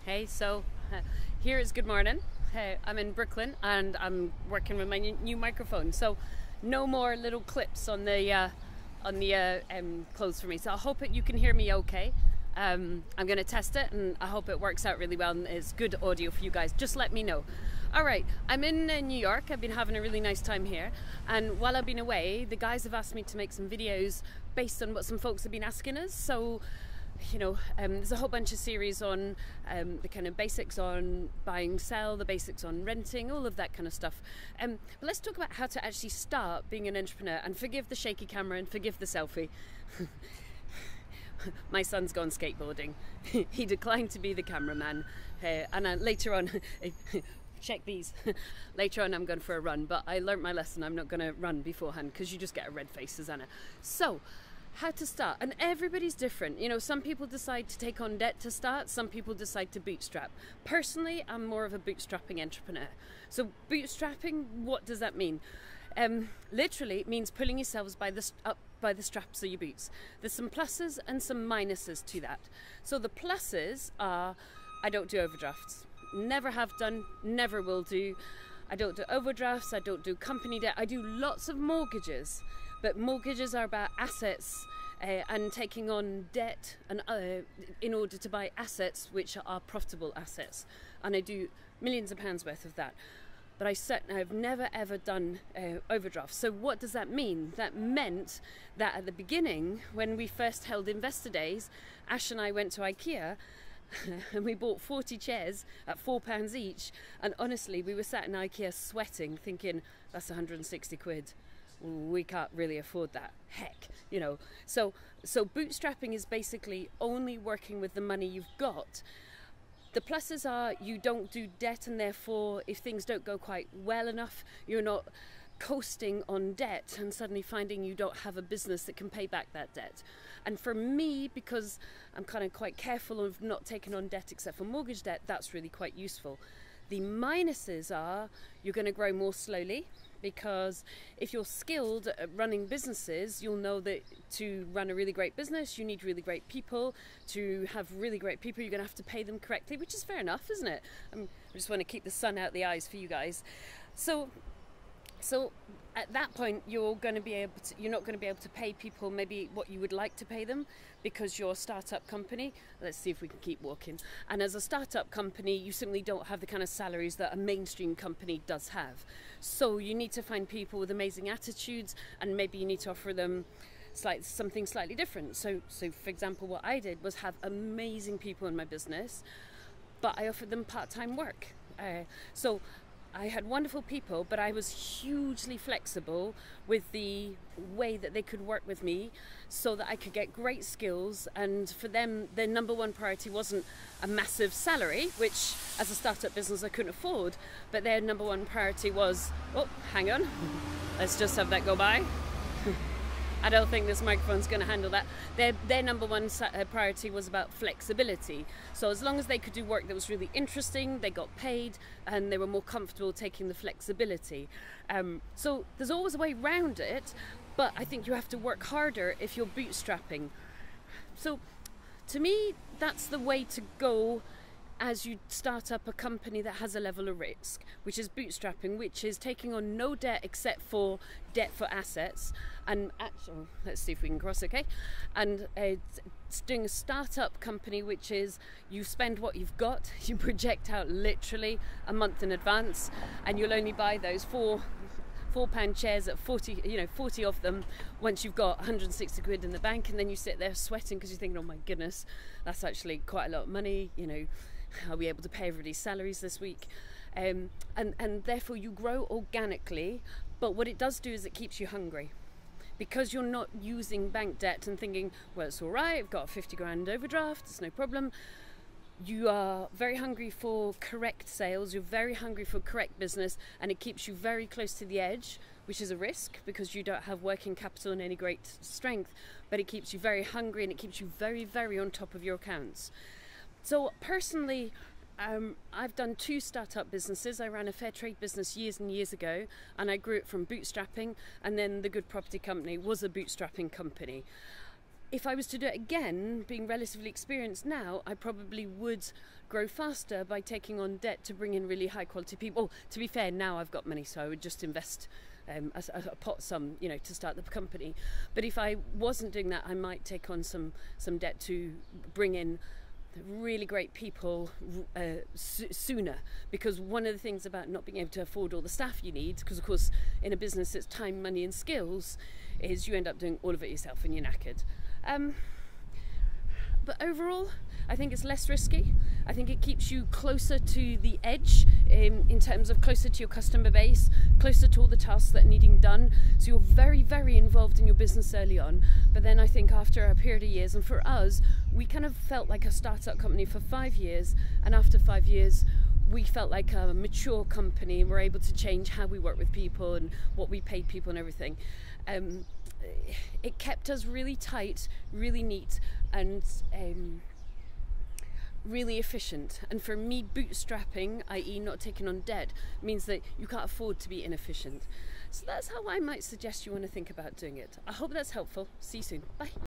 Hey, so here is good morning. Hey, I'm in Brooklyn and I'm working with my new microphone. So no more little clips on the clothes for me. So I hope you can hear me okay. I'm going to test it and I hope it works out really well and is good audio for you guys. Just let me know. All right, I'm in New York. I've been having a really nice time here. And while I've been away, the guys have asked me to make some videos based on what some folks have been asking us. So there's a whole bunch of series on the kind of basics on buying, sell, the basics on renting, all of that kind of stuff. But let's talk about how to actually start being an entrepreneur, and forgive the shaky camera and forgive the selfie. My son's gone skateboarding. He declined to be the cameraman, and later on, check these. Later on I'm going for a run, but I learnt my lesson. I'm not going to run beforehand because you just get a red face, Susannah. So, how to start, and everybody's different. Some people decide to take on debt to start, some people decide to bootstrap. Personally, I'm more of a bootstrapping entrepreneur. So bootstrapping, what does that mean? Literally it means pulling yourselves up by the straps of your boots. There's some pluses and some minuses to that. So the pluses are, I don't do overdrafts, never have done, never will do. I don't do overdrafts, I don't do company debt. I do lots of mortgages, but mortgages are about assets and taking on debt and in order to buy assets which are profitable assets. And I do millions of pounds worth of that. But I've never ever done overdrafts. So what does that mean? That meant that at the beginning, when we first held investor days, Ash and I went to IKEA and we bought 40 chairs at £4 each, and honestly we were sat in IKEA sweating thinking, that's 160 quid, we can't really afford that, heck. So bootstrapping is basically only working with the money you've got. The pluses are you don't do debt, and therefore if things don't go quite well enough, you're not coasting on debt and suddenly finding you don't have a business that can pay back that debt. And for me, because I'm kind of quite careful of not taking on debt except for mortgage debt, that's really quite useful. The minuses are you're going to grow more slowly, because if you're skilled at running businesses, you'll know that to run a really great business, you need really great people. To have really great people, you're going to have to pay them correctly, which is fair enough, isn't it? I just want to keep the sun out the eyes for you guys. So at that point, you're not going to be able to pay people maybe what you would like to pay them, because you're a startup company. Let's see if we can keep walking. And as a startup company, you simply don't have the kind of salaries that a mainstream company does have. So you need to find people with amazing attitudes, and maybe you need to offer them something slightly different. So for example, what I did was have amazing people in my business, but I offered them part-time work. So I had wonderful people, but I was hugely flexible with the way that they could work with me so that I could get great skills. And for them, their number one priority wasn't a massive salary, which as a startup business I couldn't afford, but their number one priority was, oh, hang on, let's just have that go by. I don't think this microphone's going to handle that. Their number one priority was about flexibility. So as long as they could do work that was really interesting, they got paid, and they were more comfortable taking the flexibility. So there's always a way around it, but I think you have to work harder if you're bootstrapping. So to me, that's the way to go as you start up a company that has a level of risk, which is bootstrapping, which is taking on no debt except for debt for assets. And actually, let's see if we can cross, okay? And it's doing a startup company, which is you spend what you've got, you project out literally a month in advance, and you'll only buy those £4 chairs at 40 of them once you've got 160 quid in the bank, and then you sit there sweating because you're thinking, oh my goodness, that's actually quite a lot of money, I'll be able to pay everybody's salaries this week. And therefore you grow organically, but what it does do is it keeps you hungry. Because you're not using bank debt and thinking, well, it's all right, I've got a 50 grand overdraft, it's no problem. You are very hungry for correct sales, you're very hungry for correct business, and it keeps you very close to the edge, which is a risk because you don't have working capital and any great strength, but it keeps you very hungry and it keeps you very, very on top of your accounts. So personally, I've done 2 startup businesses. I ran a fair trade business years and years ago, and I grew it from bootstrapping, and then the Good Property Company was a bootstrapping company. if I was to do it again, being relatively experienced now, I probably would grow faster by taking on debt to bring in really high quality people. To be fair, now I've got money, so I would just invest a pot sum, you know, to start the company. But if I wasn't doing that, I might take on some debt to bring in really great people sooner, because one of the things about not being able to afford all the staff you need, because of course in a business it's time, money and skills, is you end up doing all of it yourself and you're knackered. But overall, I think it's less risky. I think it keeps you closer to the edge in terms of closer to your customer base, closer to all the tasks that are needing done. So you're very, very involved in your business early on. But then I think after a period of years, and for us, we kind of felt like a startup company for 5 years. And after 5 years, we felt like a mature company, and we're able to change how we work with people and what we paid people and everything. It kept us really tight, really neat, and really efficient. And for me, bootstrapping, i.e. not taking on debt, means that you can't afford to be inefficient. So that's how I might suggest you want to think about doing it. I hope that's helpful. See you soon. Bye.